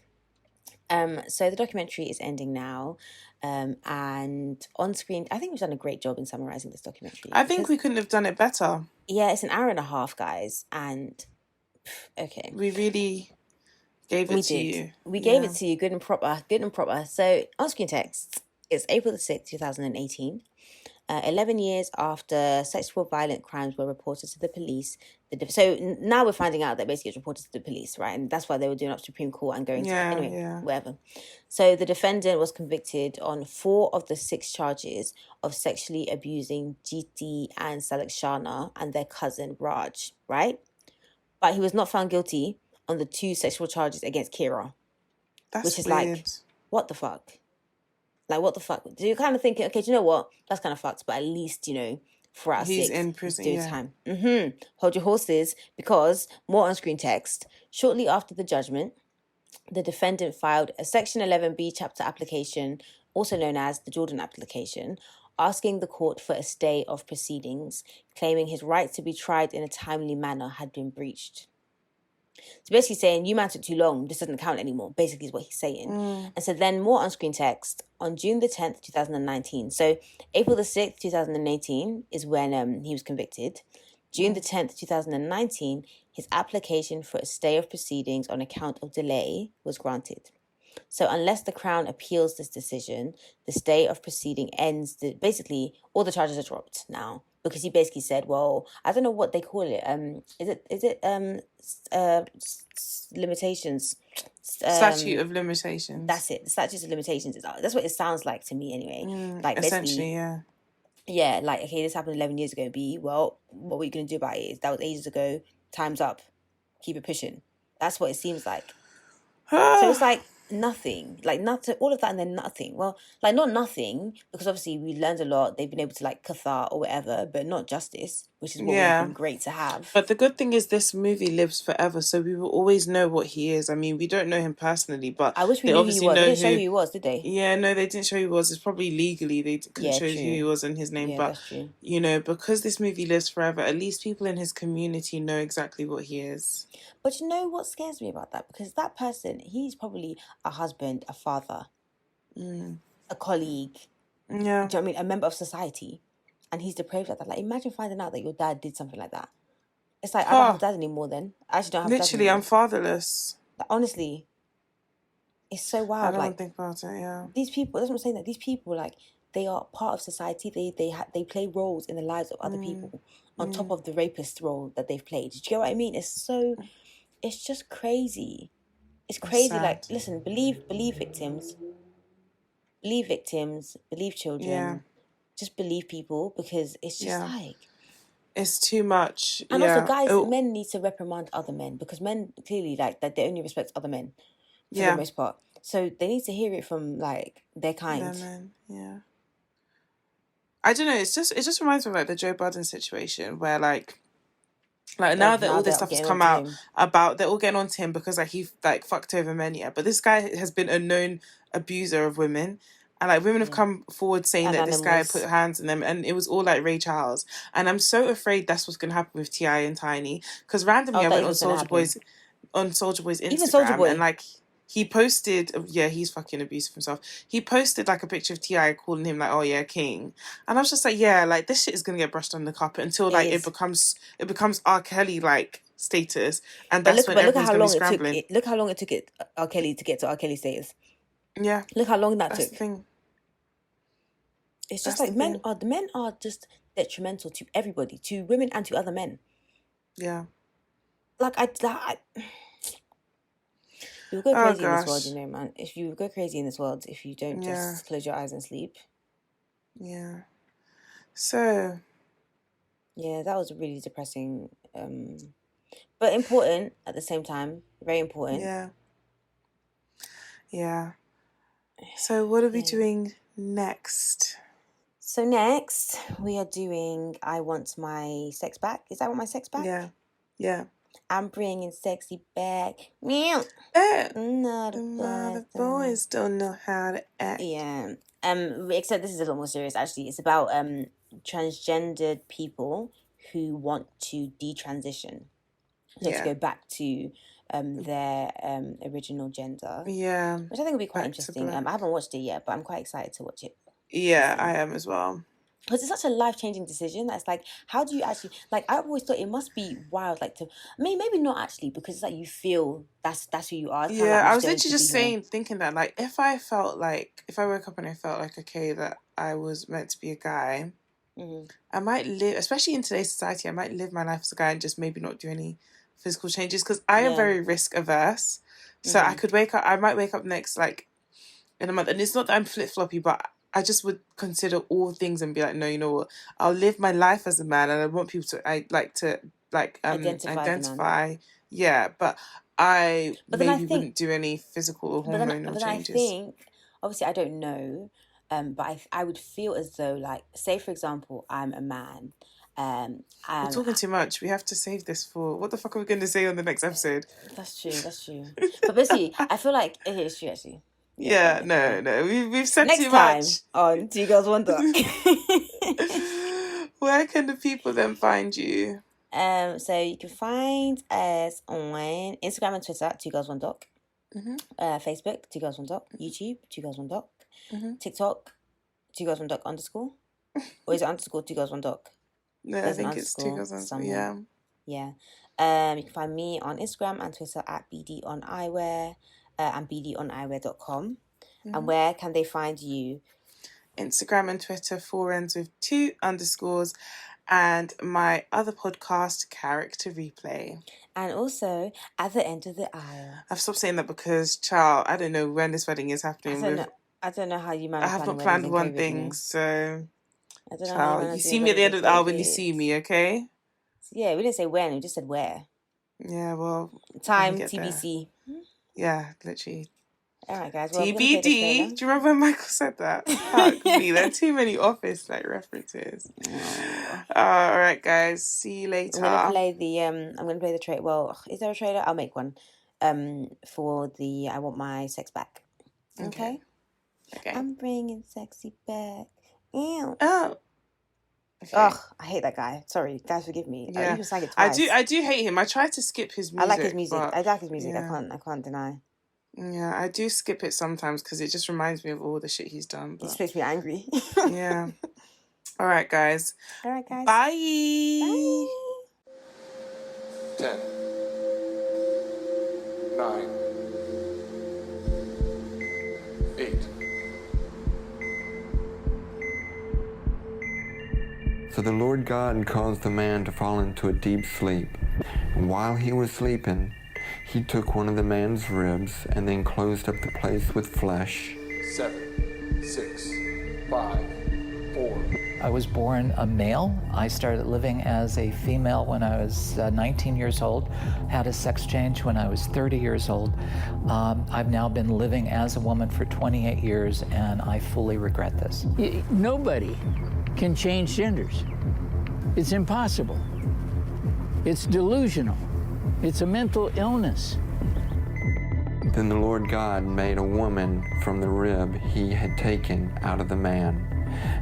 So the documentary is ending now, and on screen, I think we've done a great job in summarizing this documentary. I think we couldn't have done it better. Yeah, it's an hour and a half, guys, and okay, we really gave it to you. We gave it to you, good and proper. So on screen text, it's April the 6th, 2018. 11 years after sexual violent crimes were reported to the police. So now we're finding out that basically it's reported to the police, right? And that's why they were doing up Supreme Court and going to... whatever. So the defendant was convicted on 4 of the 6 charges of sexually abusing GT and Salakshana and their cousin Raj, right? But he was not found guilty on the 2 sexual charges against Kiera. That's which is weird. Like, what the fuck? Like, what the fuck? So you're kind of thinking, okay, do you know what? That's kind of fucked, but at least, you know, 4 out of 6. He's in prison, doing time. Hold your horses, because more on-screen text. Shortly after the judgment, the defendant filed a Section 11B chapter application, also known as the Jordan application, asking the court for a stay of proceedings, claiming his right to be tried in a timely manner had been breached. So basically saying, you man took too long, this doesn't count anymore, basically is what he's saying. And so then more on-screen text, on June the 10th, 2019. So April the 6th, 2018 is when he was convicted. June the 10th, 2019, his application for a stay of proceedings on account of delay was granted. So unless the Crown appeals this decision, the stay of proceeding ends. Basically, all the charges are dropped now. Because he basically said, well, I don't know what they call it. Is it limitations? Statute of limitations. That's it. The statute of limitations. That's what it sounds like to me anyway. Like, essentially, yeah. Yeah, like, okay, this happened 11 years ago. Well, what were you going to do about it? That was ages ago. Time's up. Keep it pushing. That's what it seems like. So it's like, nothing, like nothing, all of that and then nothing. Well, like, not nothing, because obviously we learned a lot. They've been able to, like, cathar or whatever, but not justice, which is what would have been great to have. But the good thing is this movie lives forever, so we will always know what he is. I mean, we don't know him personally, but I wish we knew who he was. They didn't show who he was, did they? Yeah, no, they didn't show who he was. It's probably legally they couldn't show who he was and his name, but you know, because this movie lives forever, at least people in his community know exactly what he is. But you know what scares me about that? Because that person, he's probably a husband, a father, a colleague. Yeah. Do you know what I mean? A member of society. And he's depraved like that. Like, imagine finding out that your dad did something like that. It's like, I don't have a dad anymore then. I actually don't have a dad anymore. Literally, I'm fatherless. Like, honestly, it's so wild. I don't think about it, yeah. These people, that's what I'm saying, that these people, like, they are part of society. They play roles in the lives of other people on top of the rapist role that they've played. Do you get what I mean? It's just crazy. It's crazy. Like, listen, believe victims. Believe victims. Believe children. Yeah. Just believe people, because it's just like... It's too much. And yeah. also, guys, men need to reprimand other men because men clearly like that they only respect other men for the most part. So they need to hear it from like their kind. Men, yeah. I don't know. It just reminds me of like the Joe Budden situation where like now that all this stuff has come out about, they're all getting onto him because like he like fucked over men, but this guy has been a known abuser of women, and like women have come forward saying that this guy put hands on them, and it was all like Ray Charles. And I'm so afraid that's what's gonna happen with T.I. and Tiny, because randomly I went on Soulja Boy's Instagram, even Soulja Boy. And like he posted, he's fucking abusive himself. He posted like a picture of T.I. calling him like, oh yeah, king. And I was just like, yeah, like this shit is gonna get brushed under the carpet until like it becomes R. Kelly like status, and that's when everyone's gonna be scrambling. Look how long it took R. Kelly to get to R. Kelly status. Yeah, look how long that that's took. The thing. It's just like the men are just detrimental to everybody, to women and to other men. Yeah, like I you'll go crazy in this world, you know, man. If you go crazy in this world, if you don't just close your eyes and sleep. Yeah. So. Yeah, that was really depressing, but important at the same time. Very important. Yeah. Yeah. So what are we doing next? So next we are doing I Want My Sex Back. Is that what my sex back? Yeah. Yeah. I'm bringing sexy back. Meow. Not the boys don't know how to act. Yeah. Except this is a little more serious. Actually, it's about transgendered people who want to detransition, so to go back to their original gender. Yeah. Which I think will be quite interesting. I haven't watched it yet, but I'm quite excited to watch it. Yeah, I am as well. Because it's such a life-changing decision. That's like, how do you actually, like, I always thought it must be wild, like, to, I mean, maybe not actually, because it's like you feel that's who you are. Yeah, like I was literally just thinking that, like, if I woke up and I felt like, okay, that I was meant to be a guy, I might live, especially in today's society, I might live my life as a guy and just maybe not do any physical changes, because I am very risk-averse. So I might wake up next, like, in a month, and it's not that I'm flip-floppy, but I just would consider all things and be like, no, you know what? I'll live my life as a man, and I want people to identify. Yeah, but maybe wouldn't do any physical or hormonal changes. I think, obviously, I don't know, but I would feel as though, like, say for example, I'm a man. We're talking too much. We have to save this for what the fuck are we going to say on the next episode? That's true. But basically, I feel like it's true actually. Yeah, no. We've said next too much. Next time on Two Girls One Doc. Where can the people then find you? So you can find us on Instagram and Twitter at Two Girls One Doc. Facebook, Two Girls One Doc. YouTube, Two Girls One Doc. TikTok, Two Girls One Doc _. Or is it _ Two Girls One Doc? No, I think it's Two Girls One Doc. Yeah. Yeah. You can find me on Instagram and Twitter at BDOnEyewear. And bdoneyewear.com. And where can they find you? Instagram and Twitter, 4 ends with 2 _, and my other podcast, Character Replay. And also, At the End of the Aisle. I've stopped saying that because, child, I don't know when this wedding is happening. I don't know how you manage. I have not planned one thing, so... I don't know child, you see me at the end of the aisle when you see me, okay? Yeah, we didn't say when, we just said where. Yeah, well... Time, TBC. Yeah, literally. All right, guys. Well, TBD. Do you remember when Michael said that? Fuck me. There are too many Office references. All right, guys. See you later. I'm gonna play the trailer. Well, is there a trailer? I'll make one. For the I Want My Sex Back. Okay. I'm bringing sexy back. Ew. Oh. Okay. Ugh, I hate that guy. Sorry, guys, forgive me. Yeah. You even sang it twice. I do hate him. I try to skip his music. I like his music. I like his music. Yeah. I can't deny. Yeah, I do skip it sometimes because it just reminds me of all the shit he's done. But... It just makes me angry. Yeah. All right, guys. Bye. Bye. 10, 9, 8. So the Lord God caused the man to fall into a deep sleep. And while he was sleeping, he took one of the man's ribs and then closed up the place with flesh. 7, 6, 5, I was born a male. I started living as a female when I was 19 years old, had a sex change when I was 30 years old. I've now been living as a woman for 28 years, and I fully regret this. Nobody can change genders. It's impossible. It's delusional. It's a mental illness. Then the Lord God made a woman from the rib he had taken out of the man,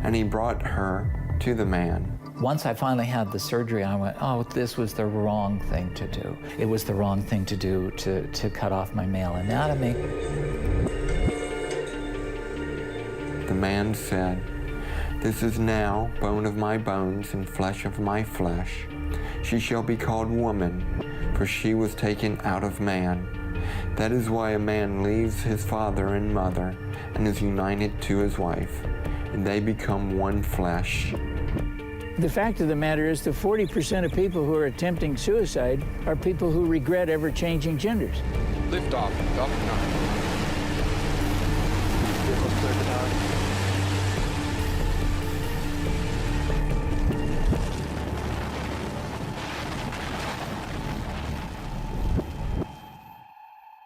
and he brought her to the man. Once I finally had the surgery, I went, oh, this was the wrong thing to do. It was the wrong thing to do to cut off my male anatomy. The man said, "This is now bone of my bones and flesh of my flesh. She shall be called woman, for she was taken out of man. That is why a man leaves his father and mother and is united to his wife, and they become one flesh." The fact of the matter is that 40% of people who are attempting suicide are people who regret ever changing genders. Liftoff, Falcon 9.